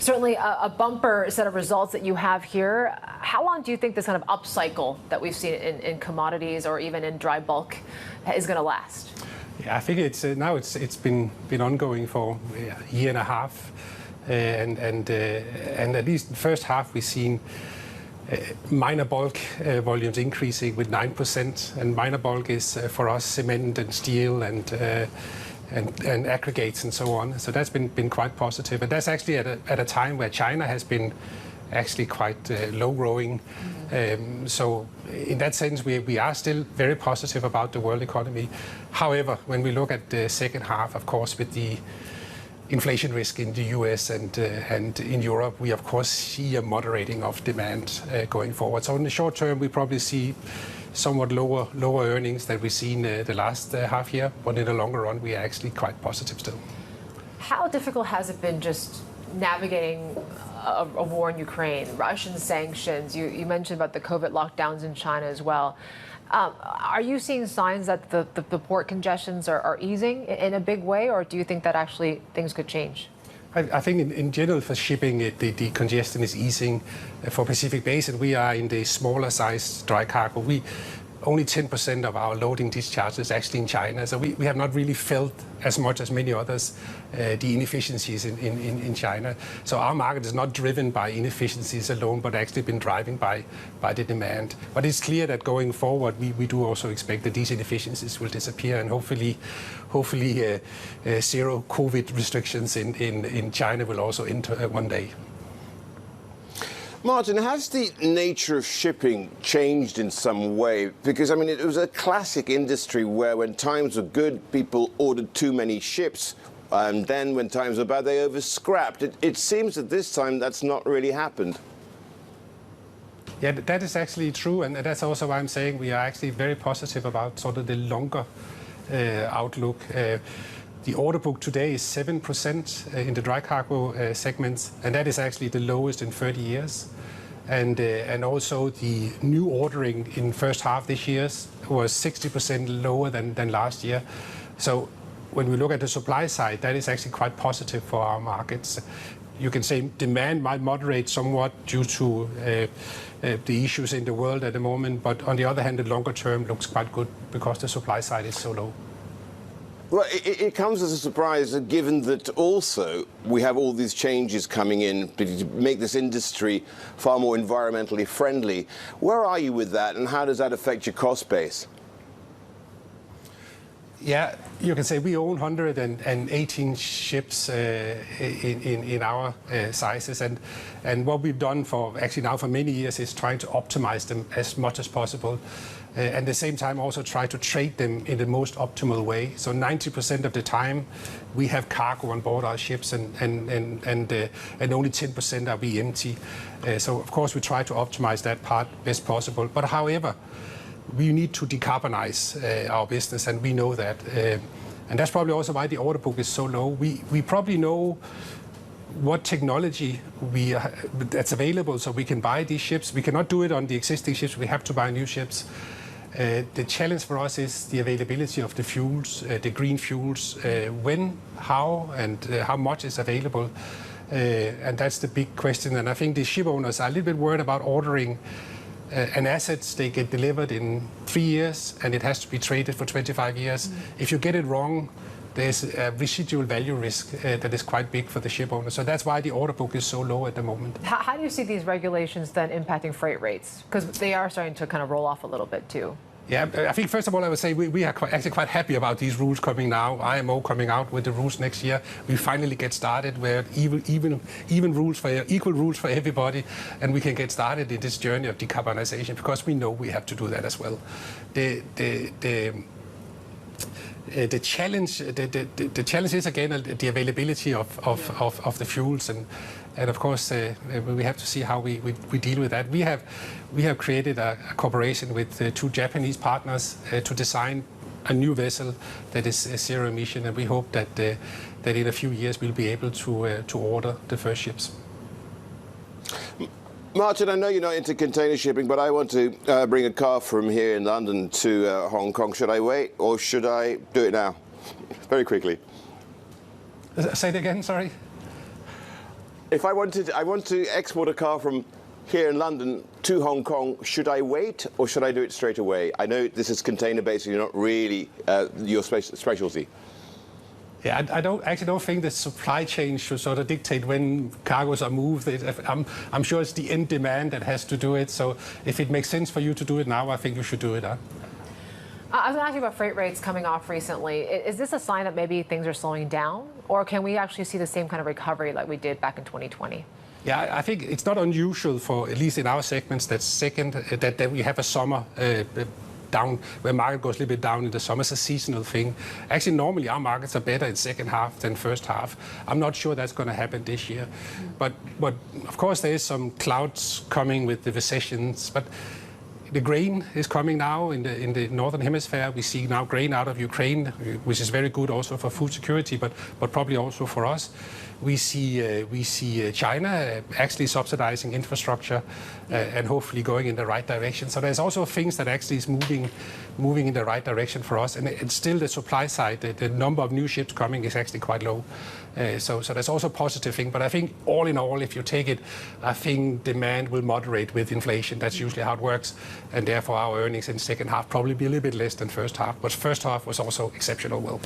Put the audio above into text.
Certainly a bumper set of results that you have here. How long do you think this kind of upcycle that we've seen in commodities or even in dry bulk is going to last? Yeah, I think it's been ongoing for a year and a half, and at least the first half we've seen minor bulk volumes increasing with 9%, and minor bulk is for us cement and steel and aggregates and so on. So that's been quite positive, and that's actually at a time where China has been actually quite low growing. So in that sense, we are still very positive about the world economy. However, when we look at the second half, of course, with the inflation risk in the US and in Europe, we of course see a moderating of demand going forward. So in the short term, we probably see somewhat lower earnings than we've seen the last half year, but in the longer run, we are actually quite positive still. How difficult has it been just navigating a war in Ukraine, Russian sanctions? You mentioned about the COVID lockdowns in China as well. Are you seeing signs that the port congestions are easing in a big way, or do you think that actually things could change? I think in general for shipping, the congestion is easing. For Pacific Basin, we are in the smaller size dry cargo. Only 10% of our loading discharge is actually in China, so we have not really felt as much as many others the inefficiencies in China. So our market is not driven by inefficiencies alone, but actually been driven by the demand. But it's clear that going forward, we do also expect that these inefficiencies will disappear, and hopefully zero COVID restrictions in China will also end one day. Martin, has the nature of shipping changed in some way? Because, I mean, it was a classic industry where when times were good, people ordered too many ships, and then when times were bad, they over-scrapped. It seems that this time that's not really happened. Yeah, that is actually true, and that's also why I'm saying we are actually very positive about sort of the longer outlook. The order book today is 7% in the dry cargo segments, and that is actually the lowest in 30 years. And also the new ordering in first half this year was 60% lower than last year. So when we look at the supply side, that is actually quite positive for our markets. You can say demand might moderate somewhat due to the issues in the world at the moment, but on the other hand, the longer term looks quite good because the supply side is so low. Well, it comes as a surprise, given that also we have all these changes coming in to make this industry far more environmentally friendly. Where are you with that, and how does that affect your cost base? Yeah, you can say we own 118 ships in our sizes, and what we've done for many years is trying to optimize them as much as possible. And at the same time also try to trade them in the most optimal way. So 90% of the time we have cargo on board our ships, and only 10% are we empty. So of course we try to optimize that part best possible. But however, we need to decarbonize our business, and we know that. And that's probably also why the order book is so low. We probably know what technology that's available, so we can buy these ships. We cannot do it on the existing ships. We have to buy new ships. The challenge for us is the availability of the fuels, the green fuels, when, how, and how much is available. And that's the big question. And I think the ship owners are a little bit worried about ordering an asset. They get delivered in 3 years, and it has to be traded for 25 years. If you get it wrong, there's a residual value risk that is quite big for the ship owner. So that's why the order book is so low at the moment. How do you see these regulations then impacting freight rates? Because they are starting to kind of roll off a little bit too. Yeah, I think first of all I would say we are actually quite happy about these rules coming now. IMO coming out with the rules next year. We finally get started where equal rules for everybody, and we can get started in this journey of decarbonization, because we know we have to do that as well. The challenge is again the availability of the fuels, and of course we have to see how we deal with that. We have created a cooperation with 2 Japanese partners to design a new vessel that is zero emission, and we hope that in a few years we'll be able to order the first ships. Martin, I know you're not into container shipping, but I want to bring a car from here in London to Hong Kong. Should I wait, or should I do it now? Very quickly. Say it again, sorry. If I want to export a car from here in London to Hong Kong, should I wait or should I do it straight away? I know this is container-based, you're not really your specialty. Yeah, I don't think the supply chain should sort of dictate when cargoes are moved. I'm sure it's the end demand that has to do it. So if it makes sense for you to do it now, I think you should do it. I was going to ask you about freight rates coming off recently. Is this a sign that maybe things are slowing down? Or can we actually see the same kind of recovery like we did back in 2020? Yeah, I think it's not unusual for, at least in our segments, that we have a summer down, where market goes a little bit down in the summer. It's a seasonal thing. Actually, normally our markets are better in second half than first half. I'm not sure that's going to happen this year. But of course, there is some clouds coming with the recessions. But the grain is coming now in the northern hemisphere. We see now grain out of Ukraine, which is very good also for food security, but probably also for us. We see China actually subsidizing infrastructure and hopefully going in the right direction. So there's also things that actually is moving in the right direction for us. And still the supply side, the number of new ships coming is actually quite low. So there's also a positive thing. But I think all in all, if you take it, I think demand will moderate with inflation. That's usually how it works. And therefore our earnings in second half probably be a little bit less than first half. But first half was also exceptional well.